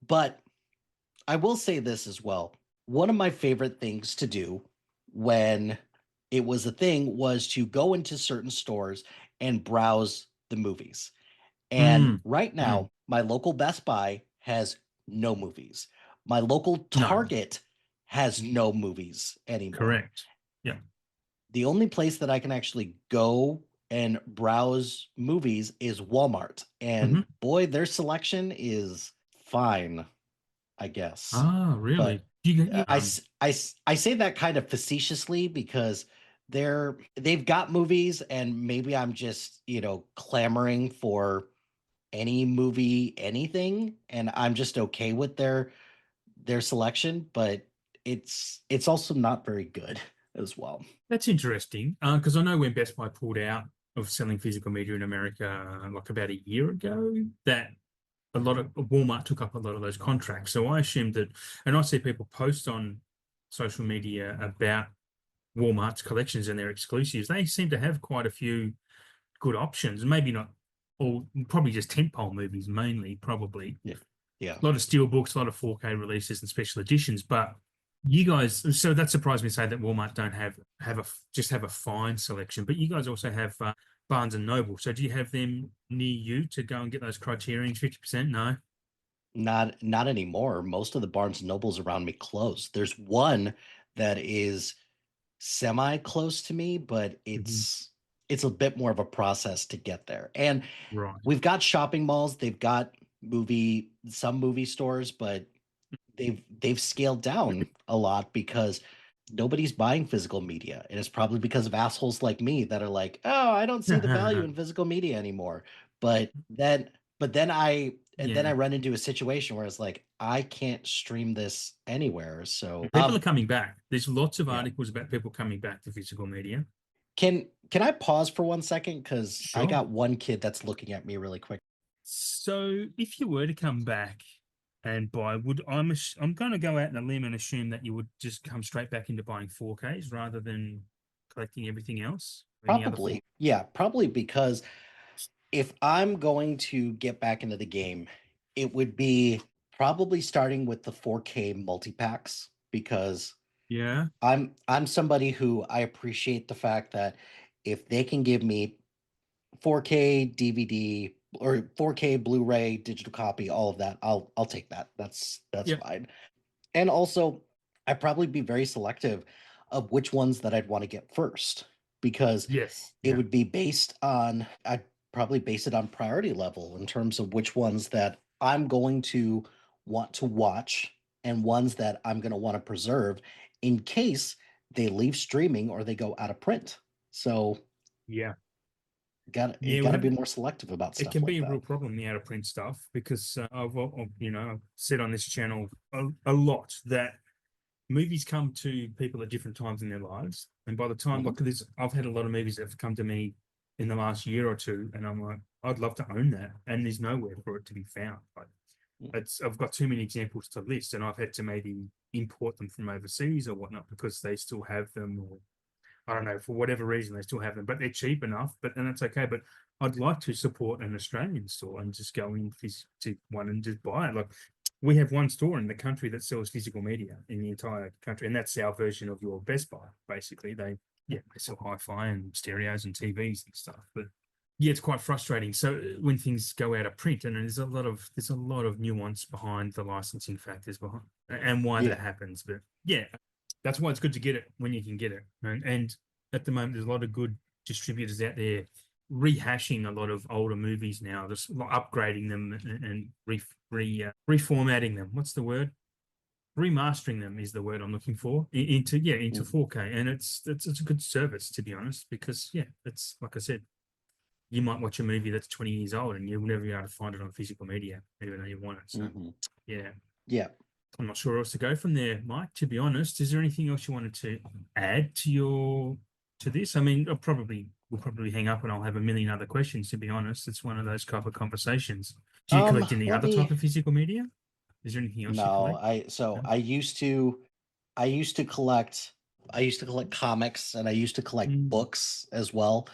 But I will say this as well. One of my favorite things to do when it was a thing was to go into certain stores and browse the movies. And Mm. right Mm. now, my local Best Buy has no movies. My local No, Target has no movies anymore. correct. Yeah. The only place that I can actually go and browse movies is Walmart. And Hmm. boy, their selection is fine, I guess. Ah, But really? You I say that kind of facetiously because they've got movies, and maybe I'm just, clamoring for any movie, anything, and I'm just okay with their selection, but it's also not very good as well. That's interesting. Because I know when Best Buy pulled out of selling physical media in America, like about a year ago, that a lot of Walmart took up a lot of those contracts. So I assumed that, and I see people post on social media about Walmart's collections and their exclusives. They seem to have quite a few good options. Maybe not all, probably just tentpole movies mainly, probably. Yeah. Yeah. A lot of steel books, a lot of 4K releases and special editions. But you guys, so that surprised me to say that Walmart don't have a fine selection, but you guys also have Barnes and Noble. So do you have them near you to go and get those Criterions 50%? No. Not anymore. Most of the Barnes and Nobles around me closed. There's one that is semi close to me, but Mhm. it's a bit more of a process to get there. And Right. we've got shopping malls, they've got some movie stores, but they've scaled down a lot because nobody's buying physical media. And it's probably because of assholes like me that are like, "Oh, I don't see the value in physical media anymore." But then but then I Yeah. run into a situation where it's like, I can't stream this anywhere. So People are coming back. There's lots of yeah. articles about people coming back to physical media. Can I pause for 1 second? Because I Sure. got one kid that's looking at me really quick. So if you were to come back and buy, I'm going to go out on a limb and assume that you would just come straight back into buying 4Ks rather than collecting everything else, or any other form. Probably. Yeah, probably because if I'm going to get back into the game, it would be probably starting with the 4K multi-packs, because Yeah. I'm somebody who I appreciate the fact that if they can give me 4K DVD or 4K Blu-ray digital copy, all of that, I'll take that. That's Yep. fine. And also, I'd probably be very selective of which ones that I'd want to get first, because Yes. it Yeah. would be I'd probably base it on priority level in terms of which ones that I'm going to want to watch and ones that I'm going to want to preserve in case they leave streaming or they go out of print. So Yeah. you Yeah, gotta be more selective about it stuff can like be a that. real problem, the out of print stuff, because I've said on this channel a lot that movies come to people at different times in their lives. And by the time, Mhm. like this, I've had a lot of movies that have come to me in the last year or two, and I'm like, I'd love to own that. And there's nowhere for it to be found. Like, I've got too many examples to list, and I've had to maybe import them from overseas or whatnot because they still have them, or I don't know, for whatever reason they still have them, but they're cheap enough. And that's okay. But I'd like to support an Australian store and just go in to one and just buy it. Like, we have one store in the country that sells physical media in the entire country, and that's our version of your Best Buy. Basically, they sell hi-fi and stereos and TVs and stuff. But yeah, it's quite frustrating. So when things go out of print, and there's a lot of nuance behind the licensing factors behind and why Yeah. that happens. But yeah, that's why it's good to get it when you can get it. And at the moment, there's a lot of good distributors out there rehashing a lot of older movies now, just upgrading them and reformatting them. What's the word? Remastering them is the word I'm looking for into Mm. 4K, and it's a good service, to be honest, because it's like I said, you might watch a movie that's 20 years old and you'll never be able to find it on physical media, even though you want it. So Mhm. yeah, Yeah. I'm not sure where else to go from there, Mike. To be honest, is there anything else you wanted to add to this? I mean, we'll probably hang up and I'll have a million other questions. To be honest, it's one of those type of conversations. Do you collect any Let other me type of physical media? Is there anything else you no, collect? No? I used to collect comics and I used to collect Mm, books as well,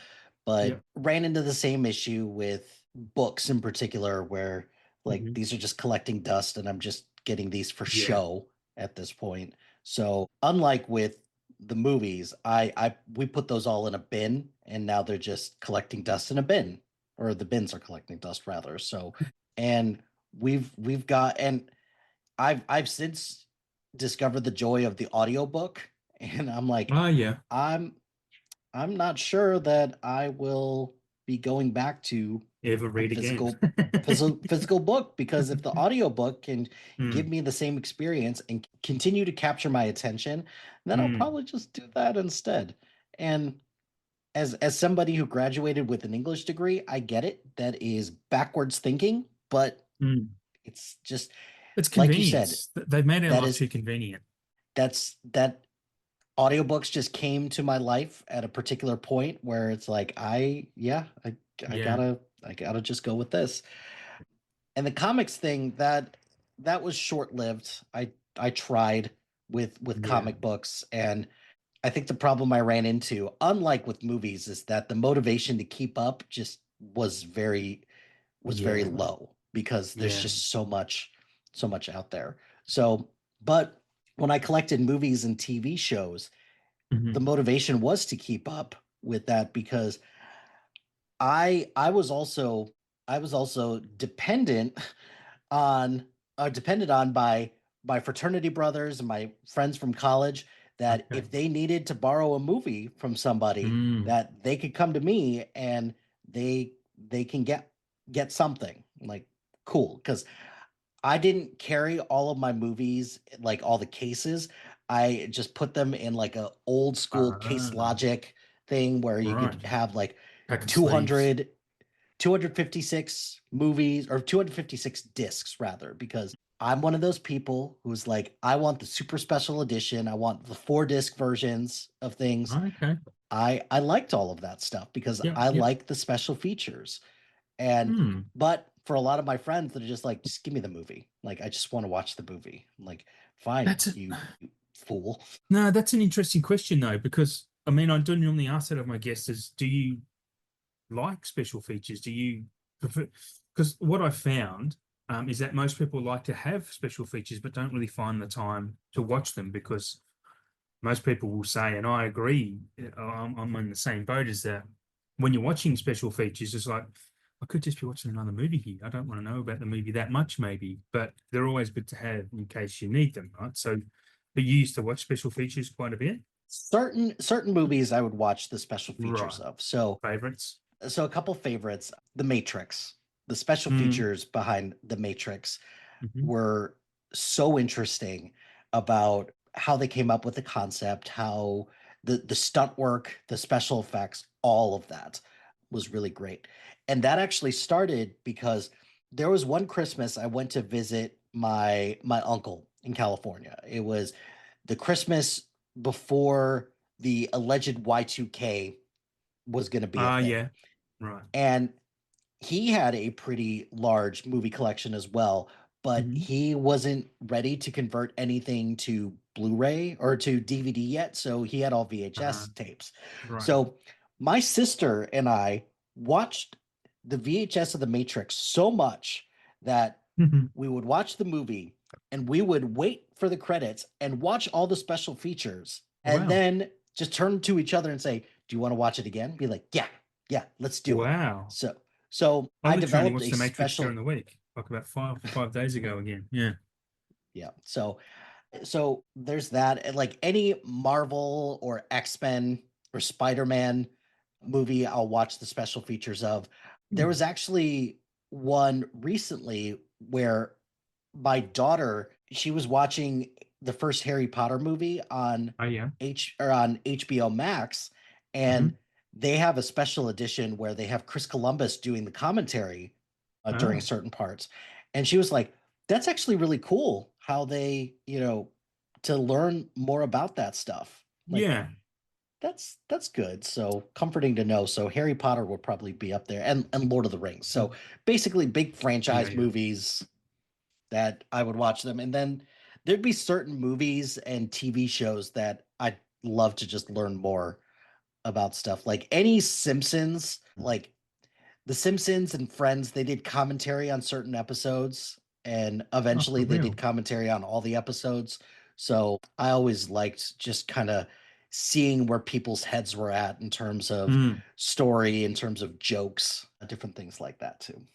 but yeah. ran into the same issue with books in particular where like Mhm. these are just collecting dust and I'm just getting these for Yeah. show at this point. So unlike with the movies, I we put those all in a bin and now they're just collecting dust in a bin, or the bins are collecting dust rather. So and we've got and I've since discovered the joy of the audiobook, and I'm like, Oh yeah. I'm I'm not sure that I will be going back to Ever a read again? physical book, because if the audiobook can give Mm, me the same experience and continue to capture my attention, then I'll mm, probably just do that instead. And as somebody who graduated with an English degree, I get it. That is backwards thinking, but mm. it's just It's like you said, convenience. They've made our that life is too convenient. that audiobooks just came to my life at a particular point where it's like I Yeah. gotta just go with this. And the comics thing, that was short-lived. I tried with Yeah. comic books, and I think the problem I ran into, unlike with movies, is that the motivation to keep up just was very Yeah. low because there's Yeah. just so much out there. So, but when I collected movies and TV shows, the Mhm. motivation was to keep up with that because I was also dependent on depended on by my fraternity brothers and my friends from college, that Okay. if they needed to borrow a movie from somebody, Mm. that they could come to me and they can get something. Like, cool, because I didn't carry all of my movies, like all the cases. I just put them in like a old school case Ah, logic thing where you could right. have like Pack of sleeves. 200, 256 movies, or 256 discs rather, because I'm one of those people who's like, I want the super special edition. I want the 4 disc versions of things. Okay. I liked all of that stuff because Yep. I Yep. like the special features. And Hmm. but for a lot of my friends, they're just like, just give me the movie. Like, I just want to watch the movie. I'm like, fine, That's a, you fool. no, that's an interesting question though, because I mean, I don't normally ask that of my guests is, do you like special features? Do you prefer? Because what I found is that most people like to have special features, but don't really find the time to watch them because most people will say, and I agree, I'm in the same boat as that. When you're watching special features, it's like, I could just be watching another movie here. I don't want to know about the movie that much, maybe, but they're always good to have in case you need them, right? So, but you used to watch special features quite a bit, Certain movies I would watch the special features right? of. So Favorites? a couple favorites, The Matrix. The special Mm, features behind The Matrix hmm. were so interesting about how they came up with the concept, how the stunt work, the special effects, all of that was really great. And that actually started because there was one Christmas I went to visit my uncle in California. It was the Christmas before the alleged Y2K was going to be a Ah, thing. yeah. Right. And he had a pretty large movie collection as well, but Hmm. he wasn't ready to convert anything to Blu-ray or to DVD yet, so he had all Uh, VHS tapes. right. So my sister and I watched the VHS of The Matrix so much that we would watch the movie and we would wait for the credits and watch all the special features and Wow. then just turn to each other and say, "Do you want to watch it again?" Be like, "Yeah, yeah, let's do it." Wow. So I I literally only developed watched a The Matrix during special, the week, like about five days ago again. Yeah. yeah. So there's that. And like any Marvel or X-Men or Spider-Man movie, I'll watch the special features of. There Hmm. was actually one recently where my daughter, she was watching the first Harry Potter movie on Oh, yeah. HBO Max, and Hmm. they have a special edition where they have Chris Columbus doing the commentary during Oh, certain parts. And she was like, that's actually really cool how they, to learn more about that stuff. Like yeah. that's good. So comforting to know. So Harry Potter will probably be up there, and Lord of the Rings. So basically big Yeah, franchise yeah. movies that I would watch them. And then there'd be certain movies and TV shows that I'd love to just learn more about stuff. Like any Simpsons, like The Simpsons and Friends, they did commentary on certain episodes, and Oh, for eventually they did real. commentary on all the episodes. So I always liked just kind of seeing where people's heads were at in terms of Mm. story, in terms of jokes, different things like that too.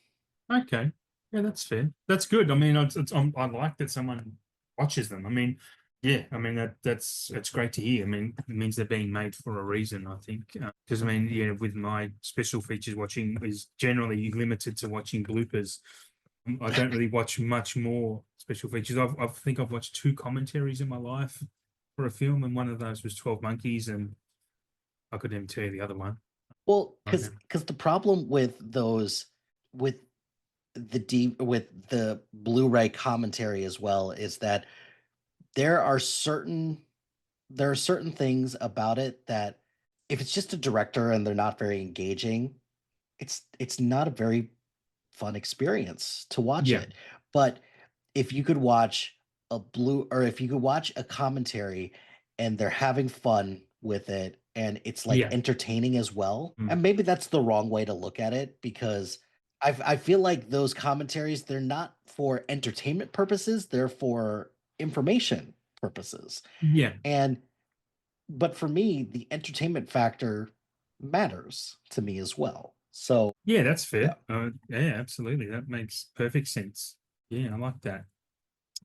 Okay. Yeah, that's fair. That's good. I mean, I like that someone watches them. I mean, yeah, I mean that's great to hear. I mean, it means they're being made for a reason, I think. Because I mean, yeah, with my special features watching is generally limited to watching bloopers. I don't really watch much more special features. I think I've watched two commentaries in my life for a film, and one of those was 12 Monkeys, and I couldn't even tell you the other one. Well, Right because now. the problem with those with with the Blu-ray commentary as well is that there are certain there are certain things about it that if it's just a director and they're not very engaging, it's not a very fun experience to watch Yeah, it. But if you could watch if you could watch a commentary and they're having fun with it and it's like yeah. entertaining as well, Mm. and maybe that's the wrong way to look at it because I feel like those commentaries, they're not for entertainment purposes, they're for information purposes. Yeah. And but for me, the entertainment factor matters to me as well. So Yeah, that's yeah. fair. Yeah, absolutely. That makes perfect sense. Yeah, I like that.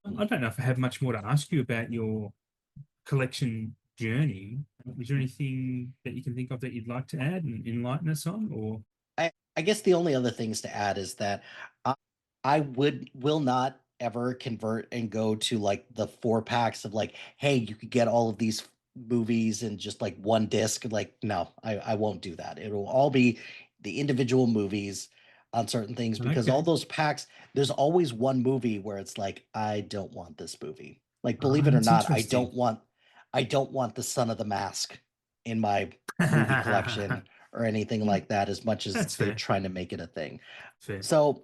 I don't know if I have much more to ask you about your collection journey. Is there anything that you can think of that you'd like to add and enlighten us on? Or I guess the only other things to add is that I, I will not ever convert and go to like the four packs of like, hey, you could get all of these movies in just like one disc. Like, no, I won't do that. It'll all be the individual movies on certain things because all okay, those packs, there's always one movie where it's like, I don't want this movie. Like, believe it or that's not, interesting. I don't want the Son of the Mask in my movie collection or anything Yeah, like that as much as that's they're fair. trying to make it a thing. Fair. So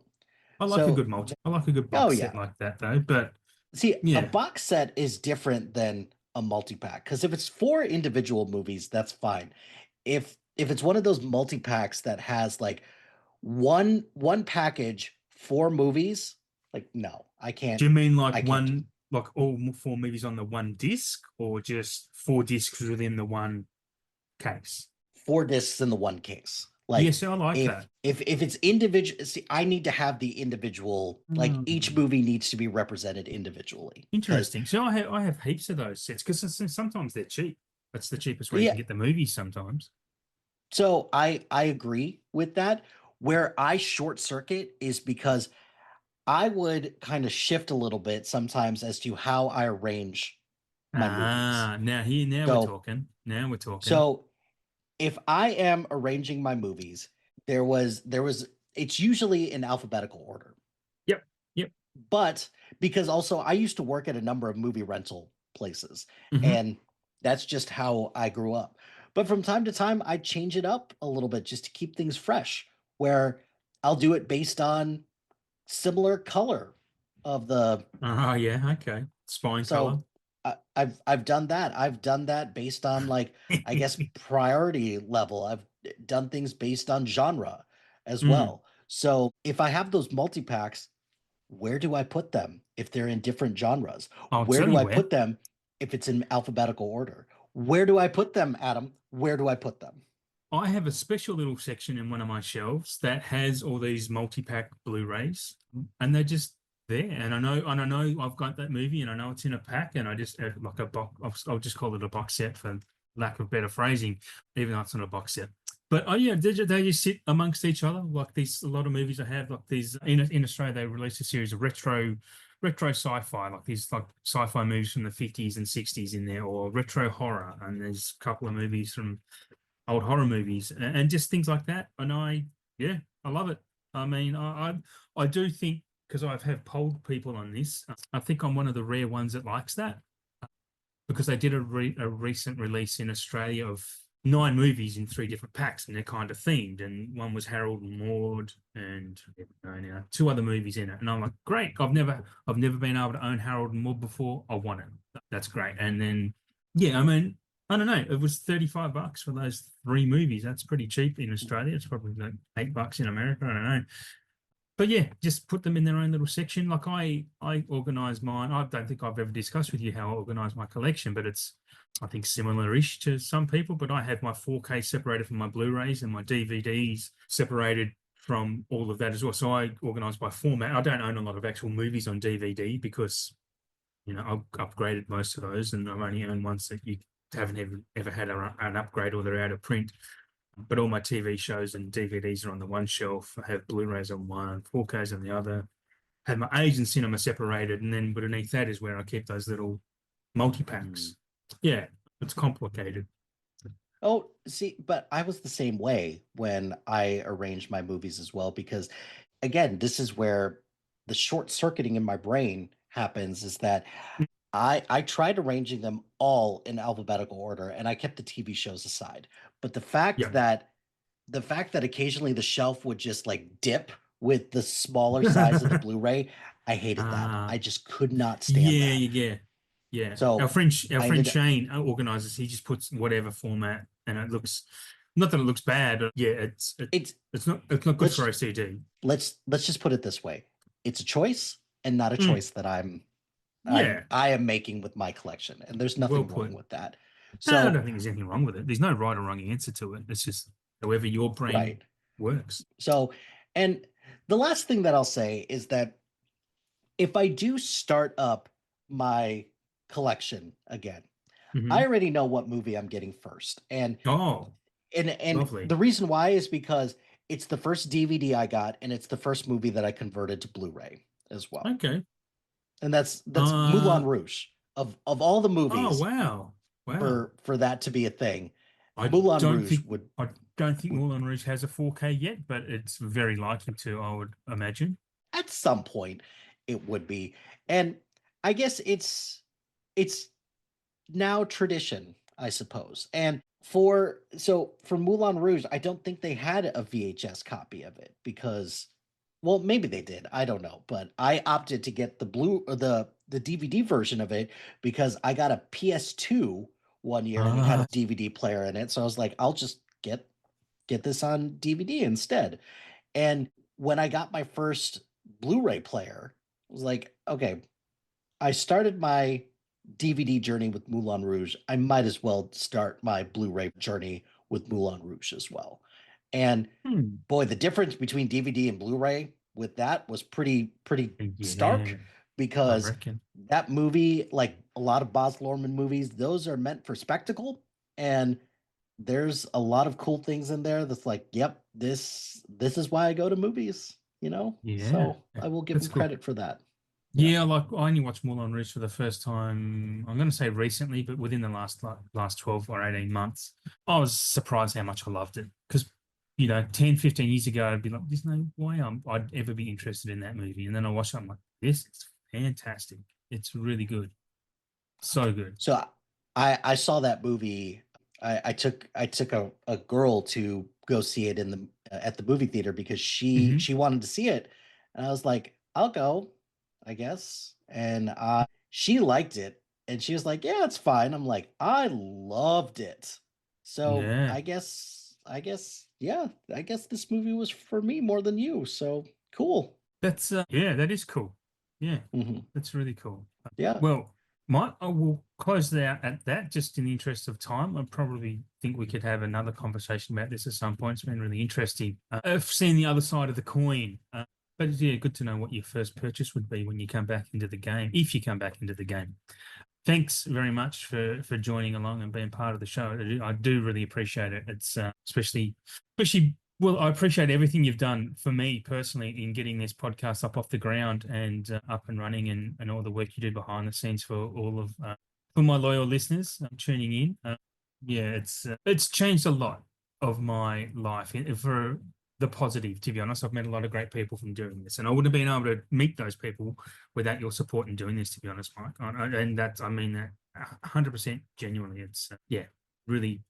I like a so good multi. I like a good oh box set yeah. like that though. But See, a yeah, box set is different than a multi-pack because if it's four individual movies, that's fine. If it's one of those multi-packs that has like one package, four movies, like no, do you mean like I can't do one, like all four movies on the one disc, or just four discs within the one case? four discs in the one case. Like Yes, I like that. if it's individual, see, I need to have the individual, like each Mm. movie needs to be represented individually. Because Interesting. So I have heaps of those sets because sometimes they're cheap. That's the cheapest way you yeah, can get the movies sometimes. so I agree with that. Where I short circuit is because I would kind of shift a little bit sometimes as to how I arrange my movies. Now we're So talking. Now we're talking. so if I am arranging my movies, there was it's usually in alphabetical order. Yep. Yep. But because also I used to work at a number of movie rental places, Hmm. and that's just how I grew up. But from time to time, I change it up a little bit just to keep things fresh, where I'll do it based on similar color of the. Oh yeah. Okay. Spine color. So I've done that. I've done that based on, like, I guess, priority level. I've done things based on genre as Mm. well. So if I have those multi packs, where do I put them if they're in different genres? I'll Where tell do you I where. put them if it's in alphabetical order? Where do I put them, Adam? Where do I put them? I have a special little section in one of my shelves that has all these multi-pack Blu-rays, and they're just there. And I know I've got that movie, and I know it's in a pack, and I just add like a box. I'll just call it a box set for lack of better phrasing, even though it's not a box set. But oh yeah, they just sit amongst each other like these. A lot of movies I have like these in Australia. They released a series of retro sci-fi, like these like sci-fi movies from the 50s and 60s in there, or retro horror, and there's a couple of movies from old horror movies and just things like that. And yeah, I love it. I mean, I do think because I have polled people on this, I think I'm one of the rare ones that likes that because they did a recent release in Australia of 9 movies in 3 different packs, and they're kind of themed. And one was Harold and Maude, and now 2 other movies in it. And I'm like, great! I've never been able to own Harold and Maude before. I want it. That's great. And then yeah, I mean, I don't know. It was $35 for those 3 movies. That's pretty cheap in Australia. It's probably like $8 in America. I don't know. But yeah, just put them in their own little section. Like I organize mine. I don't think I've ever discussed with you how I organize my collection, but it's I think similar-ish to some people. But I have my 4K separated from my Blu-rays and my DVDs separated from all of that as well. So I organize by format. I don't own a lot of actual movies on DVD because I've upgraded most of those, and I've only owned ones that you haven't ever had an upgrade or they're out of print. But all my TV shows and DVDs are on the one shelf. I have Blu-rays on one, 4Ks on the other. Have my Asian cinema separated, and then underneath that is where I keep those little Mm. multi-packs. Yeah, it's complicated. Oh, see, but I was the same way when I arranged my movies as well, because again, this is where the short circuiting in my brain happens, is that I tried arranging them all in alphabetical order, and I kept the TV shows aside. But Yeah. the fact that occasionally the shelf would just like dip with the smaller size of the Blu-ray, I hated that. uh, I just could not stand yeah, that. yeah, yeah. Our So friend, our I friend ended up Shane organizes. He just puts whatever format, and it looks not that it looks bad. But yeah, it's it's not good for let's OCD. let's just put it this way. It's a choice and not a Mm, choice that yeah, I am making with my collection, and there's well nothing wrong put. with that. I So, don't think there's anything wrong with it. There's no right or wrong answer to it. It's just however your brain right. works. So, and the last thing that I'll say is that if I do start up my collection again, I Hmm. already know what movie I'm getting first. Oh, And lovely. the reason why is because it's the first DVD I got, and it's the first movie that I converted to Blu-ray as well. Okay. And that's Moulin Uh, Rouge. Of all the oh movies, wow. Wow. for that to be a thing, I Moulin don't Rouge think Moulin Rouge has a 4K yet, but it's very likely to, I would imagine. at some point it would be. And I guess it's now tradition, I suppose. And for Moulin Rouge, I don't think they had a VHS copy of it because, well, maybe they did. I don't know, but I opted to get the blue or the DVD version of it because I got a PS2 one year and it had a Ah, DVD player in it. So I was like, I'll just get this on DVD instead. And when I got my first Blu-ray player, I was like, okay, I started my DVD journey with Moulin Rouge. I might as well start my Blu-ray journey with Moulin Rouge as well. And hmm. boy, the difference between DVD and Blu-ray with that was pretty Yeah, stark, I because reckon. that movie, like a lot of Baz Luhrmann movies, those are meant for spectacle, and there's a lot of cool things in there that's like, yep, this is why I go to movies, you know? Yeah, So I will give that's him cool. credit for that. Yeah. Yeah, like I only watched Moulin Rouge for the first time. I'm going to say recently, but within the last 12 or 18 months, I was surprised how much I loved it. Because 10, 15 years ago, I'd be like, "There's no way I'd ever be interested in that movie." And then I watched it, I'm like, "This is fantastic. It's really good, so good." So I saw that movie. I took a girl to go see it in the at the movie theater because Hmm. she wanted to see it, and I was like, I'll go, I guess. And she liked it, and she was like, yeah, it's fine. I'm like, I loved it. So Yeah, yeah, I guess this movie was for me more than you. So cool. yeah, that is cool. Yeah, Hmm. that's really cool. Yeah. Well, Mike, I will close it out at that just in the interest of time. I probably think we could have another conversation about this at some point. It's been really interesting. I've seen the other side of the coin. But yeah, good to know what your first purchase would be when you come back into the game, if you come back into the game. Thanks very much for joining along and being part of the show. I do really appreciate it. It's especially well, I appreciate everything you've done for me personally in getting this podcast up off the ground and up and running, and all the work you do behind the scenes for all of for my loyal listeners tuning in. Yeah, it's changed a lot of my life for the positive. To be honest, I've met a lot of great people from doing this, and I wouldn't have been able to meet those people without your support in doing this. To be honest, Mike, and that I mean that 100% genuinely. It's yeah, really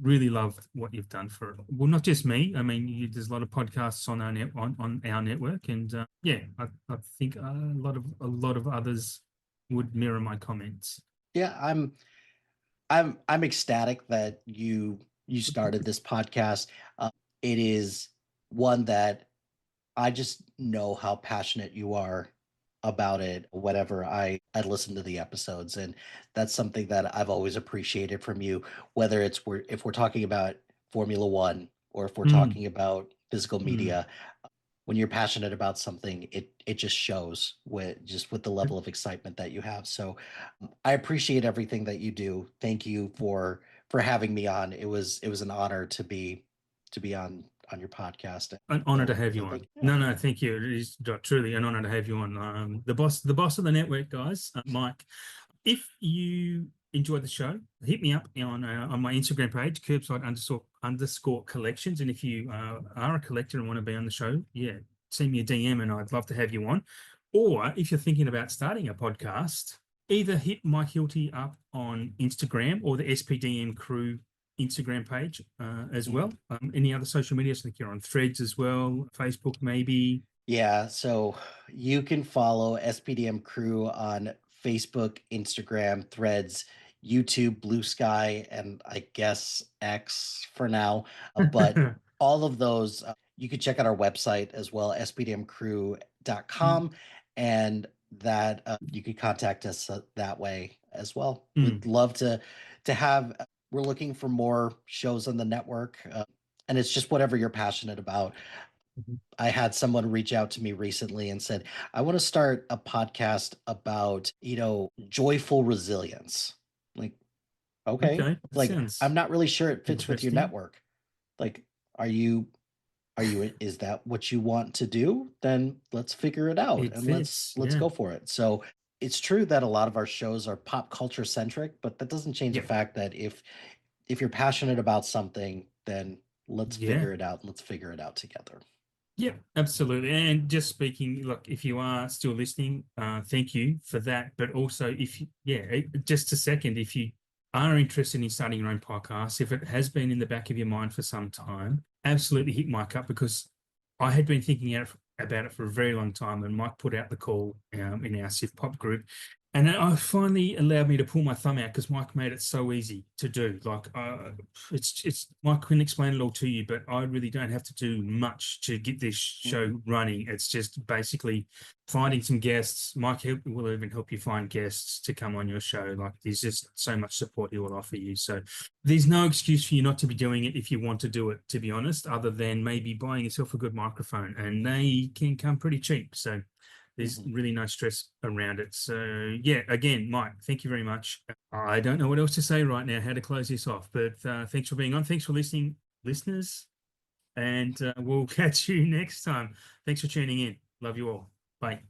really loved what you've done for well, not just me. I mean, there's a lot of podcasts on on our network, and yeah, I think a lot of others would mirror my comments. Yeah, I'm ecstatic that you started this podcast. It is one that I just know how passionate you are about it whenever I listen to the episodes, and that's something that I've always appreciated from you, whether if we're talking about Formula One or if we're Mm, talking about physical mm. media. When you're passionate about something, it just shows with the level of excitement that you have. So I appreciate everything that you do. Thank you for having me on. It was an honor to be on your podcast. An honor to So have you so thank on. you. Yeah. No, no, thank you. It is truly an honor to have you on. The boss of the network, guys, Mike. If you enjoyed the show, hit me up on my Instagram page, KerbSide_underscore collections. And if you are a collector and want to be on the show, yeah, send me a DM and I'd love to have you on. Or if you're thinking about starting a podcast, either hit Mike Hilty up on Instagram or the SPDM Crew Instagram page as Mhm. well. Any other social media? I think you're on Threads as well, Facebook maybe. Yeah, so you can follow SPDM Crew on Facebook, Instagram, Threads, YouTube, Blue Sky, and I guess X for now. But all of those, you can check out our website as well, spdmcrew.com, and that you can contact us that way as well. We'd Mm. love to have. We're looking for more shows on the network, and it's just whatever you're passionate about. Mhm. I had someone reach out to me recently and said, I want to start a podcast about, joyful resilience. Like, okay. Okay, that Like, I'm sounds not really sure it fits with your interesting. network. Like, are you, is that what you want to do? Then let's figure it out It and fits, let's yeah. go for it. So it's true that a lot of our shows are pop culture centric, but that doesn't change the Yeah. fact that if you're passionate about something, then let's Yeah. figure it out. Let's figure it out together. Yeah, absolutely. And just speaking, look, if you are still listening, thank you for that. But also, if you, yeah, just a second, if you are interested in starting your own podcast, if it has been in the back of your mind for some time, absolutely hit Mike up because I had been thinking about it for a very long time, and Mike put out the call in our SIF Pop group. And then I finally allowed me to pull my thumb out because Mike made it so easy to do. Like, it's Mike couldn't explain it all to you, but I really don't have to do much to get this Mhm. show running. It's just basically finding some guests. Will even help you find guests to come on your show. Like, there's just so much support he will offer you. So there's no excuse for you not to be doing it if you want to do it, to be honest, other than maybe buying yourself a good microphone, and they can come pretty cheap. So there's Mhm. really no stress around it. So yeah, again, Mike, thank you very much. I don't know what else to say right now, how to close this off, but thanks for being on. Thanks for listening, listeners, and we'll catch you next time. Thanks for tuning in. Love you all. Bye.